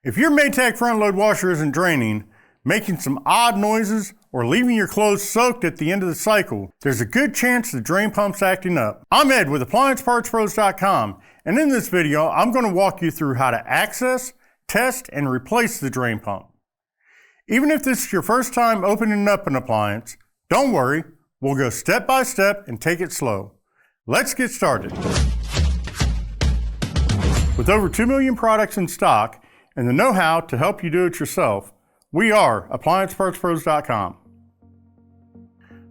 If your Maytag front load washer isn't draining, making some odd noises, or leaving your clothes soaked at the end of the cycle, there's a good chance the drain pump's acting up. I'm Ed with AppliancePartsPros.com, and in this video, I'm going to walk you through how to access, test, and replace the drain pump. Even if this is your first time opening up an appliance, don't worry, we'll go step by step and take it slow. Let's get started. With over 2 million products in stock, and the know-how to help you do it yourself, we are AppliancePartsPros.com.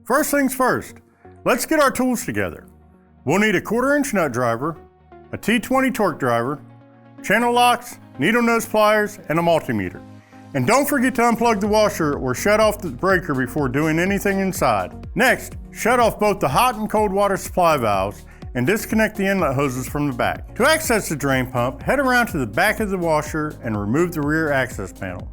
First things first, let's get our tools together. We'll need a 1/4-inch nut driver, a T20 Torx driver, channel locks, needle nose pliers, and a multimeter. And don't forget to unplug the washer or shut off the breaker before doing anything inside. Next, shut off both the hot and cold water supply valves and disconnect the inlet hoses from the back. To access the drain pump, head around to the back of the washer and remove the rear access panel.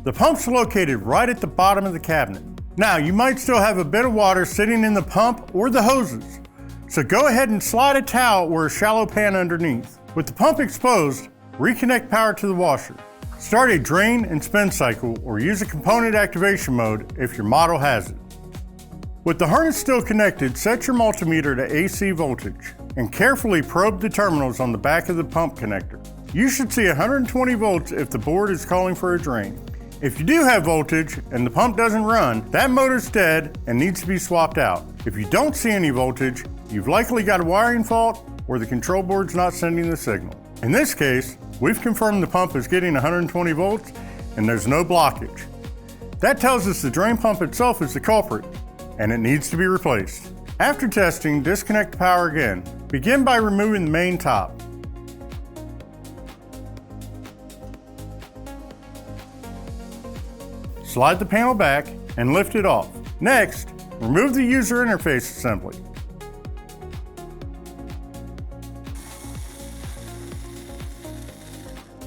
The pump's located right at the bottom of the cabinet. Now, you might still have a bit of water sitting in the pump or the hoses, so go ahead and slide a towel or a shallow pan underneath. With the pump exposed, reconnect power to the washer. Start a drain and spin cycle or use a component activation mode if your model has it. With the harness still connected, set your multimeter to AC voltage and carefully probe the terminals on the back of the pump connector. You should see 120 volts if the board is calling for a drain. If you do have voltage and the pump doesn't run, that motor's dead and needs to be swapped out. If you don't see any voltage, you've likely got a wiring fault or the control board's not sending the signal. In this case, we've confirmed the pump is getting 120 volts and there's no blockage. That tells us the drain pump itself is the culprit and it needs to be replaced. After testing, disconnect the power again. Begin by removing the main top. Slide the panel back and lift it off. Next, remove the user interface assembly.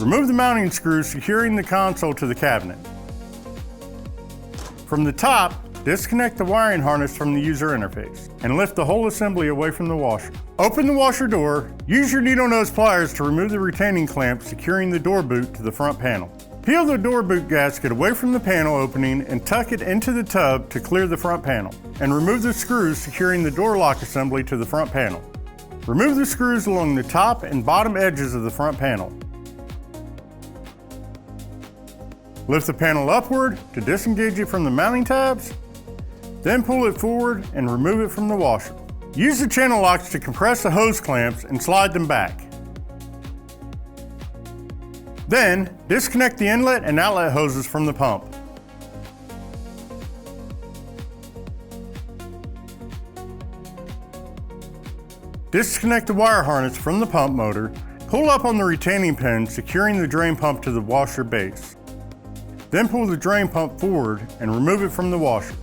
Remove the mounting screws securing the console to the cabinet. From the top, disconnect the wiring harness from the user interface and lift the whole assembly away from the washer. Open the washer door, use your needle nose pliers to remove the retaining clamp securing the door boot to the front panel. Peel the door boot gasket away from the panel opening and tuck it into the tub to clear the front panel, and remove the screws securing the door lock assembly to the front panel. Remove the screws along the top and bottom edges of the front panel. Lift the panel upward to disengage it from the mounting tabs, then pull it forward and remove it from the washer. Use the channel locks to compress the hose clamps and slide them back. Then, disconnect the inlet and outlet hoses from the pump. Disconnect the wire harness from the pump motor, pull up on the retaining pin securing the drain pump to the washer base. Then pull the drain pump forward and remove it from the washer.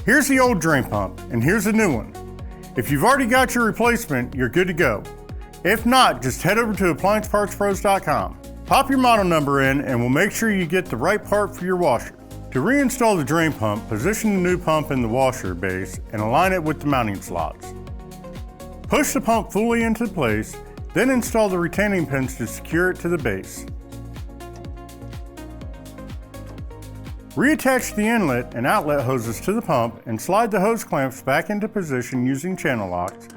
Here's the old drain pump, and here's the new one. If you've already got your replacement, you're good to go. If not, just head over to AppliancePartsPros.com. Pop your model number in and we'll make sure you get the right part for your washer. To reinstall the drain pump, position the new pump in the washer base and align it with the mounting slots. Push the pump fully into place, then install the retaining pins to secure it to the base. Reattach the inlet and outlet hoses to the pump and slide the hose clamps back into position using channel locks.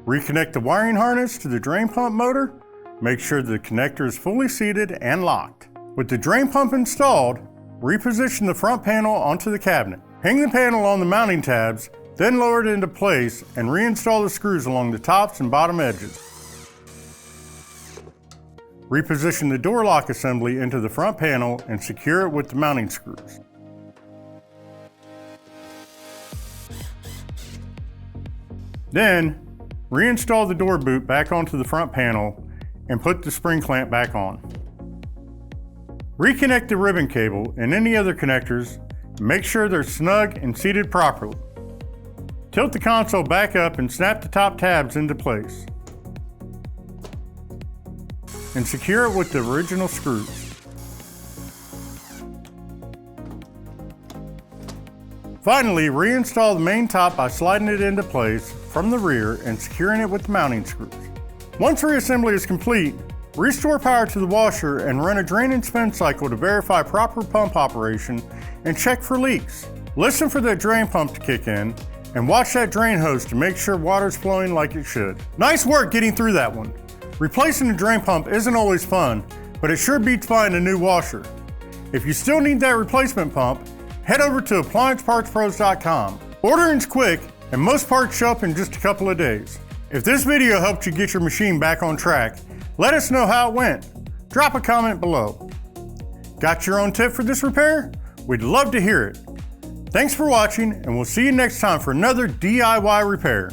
Reconnect the wiring harness to the drain pump motor. Make sure the connector is fully seated and locked. With the drain pump installed, reposition the front panel onto the cabinet. Hang the panel on the mounting tabs, then lower it into place and reinstall the screws along the tops and bottom edges. Reposition the door lock assembly into the front panel and secure it with the mounting screws. Then, reinstall the door boot back onto the front panel and put the spring clamp back on. Reconnect the ribbon cable and any other connectors and make sure they're snug and seated properly. Tilt the console back up and snap the top tabs into place. And secure it with the original screws. Finally, reinstall the main top by sliding it into place from the rear and securing it with the mounting screws. Once reassembly is complete, restore power to the washer and run a drain and spin cycle to verify proper pump operation and check for leaks. Listen for that drain pump to kick in and watch that drain hose to make sure water's flowing like it should. Nice work getting through that one. Replacing the drain pump isn't always fun, but it sure beats buying a new washer. If you still need that replacement pump, head over to AppliancePartsPros.com. Ordering's quick and most parts show up in just a couple of days. If this video helped you get your machine back on track, let us know how it went. Drop a comment below. Got your own tip for this repair? We'd love to hear it. Thanks for watching, and we'll see you next time for another DIY repair.